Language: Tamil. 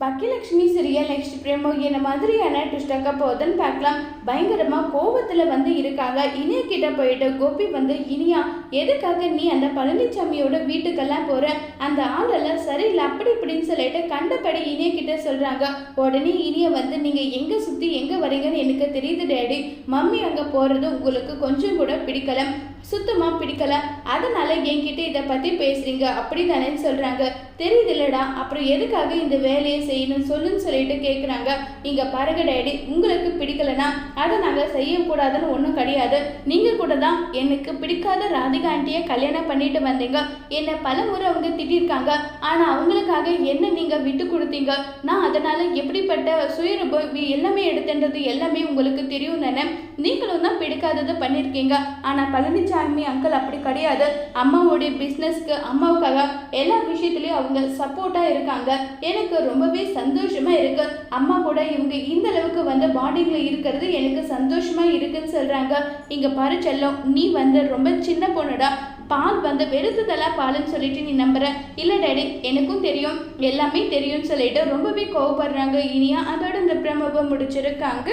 பாக்கியலட்சுமி சீரியல் நெக்ஸ்ட் பிரேமோ என்ன மாதிரியான ட்விஸ்டாக்க போகுதுன்னு பார்க்கலாம். பயங்கரமா கோபத்துல இருக்காங்க. இனியா கிட்ட போயிட்டு கோபி இனியா எதுக்காக நீ அந்த பழனிசாமியோட வீட்டுக்கெல்லாம் போற, அந்த ஆளெல்லாம் சரியில்லை அப்படி இப்படின்னு சொல்லிட்டு கண்டபடி இனியா கிட்ட சொல்றாங்க. உடனே இனியா நீங்க எங்க சுத்தி எங்க வரீங்கன்னு எனக்கு தெரியுது டேடி, மம்மி அங்க போறது உங்களுக்கு கொஞ்சம் கூட பிடிக்கல, சுத்தமா பிடிக்கல, அதனால என்கிட்ட இதை பத்தி பேசுறீங்க அப்படிதானே சொல்றாங்க. தெரியுது இல்லடா, அப்புறம் எதுக்காக இந்த வேலையை செய்யணும் சொல்லுன்னு சொல்லிட்டு கேட்குறாங்க. இங்க பாருங்க டேடி, உங்களுக்கு பிடிக்கலனா அதை நாங்கள் செய்யக்கூடாதுன்னு ஒன்றும் கிடையாது. நீங்க கூட தான் எனக்கு பிடிக்காத ராதிகா ஆண்டியை கல்யாணம் பண்ணிட்டு வந்தீங்க. என்னை பல முறை அவங்க திட்டிருக்காங்க. ஆனா அவங்களுக்காக என்ன நீங்க விட்டு கொடுத்தீங்க. நான் அதனால எப்படிப்பட்ட சுயரூபம் எல்லாமே எடுத்துன்றது எல்லாமே உங்களுக்கு தெரியும் தானே. நீங்களும் தான் பிடிக்காதது பண்ணியிருக்கீங்க. ஆனா பழனிசாமி அங்கிள் அப்படி கிடையாது. அம்மாவோடைய பிஸ்னஸ்க்கு அம்மாவுக்காக எல்லா விஷயத்துலயும் அவங்க சப்போர்ட்டா இருக்காங்க. எனக்கு ரொம்பவே சந்தோஷமா இருக்கு. அம்மா கூட இவங்க இந்த அளவுக்கு பாண்டிங்ல இருக்கிறது எனக்கு சந்தோஷமா இருக்குன்னு சொல்றாங்க. இங்க பாரு செல்லம், நீ ரொம்ப சின்ன பொண்ணுடா. பால் வெறுத்துதெல்லாம் பாலுன்னு சொல்லிட்டு நீ நம்புற இல்ல டேடி, எனக்கும் தெரியும் எல்லாமே தெரியும்னு சொல்லிட்டு ரொம்பவே கோவப்படுறாங்க இனியா. அதோட இந்த பிரமவை முடிச்சிருக்காங்க.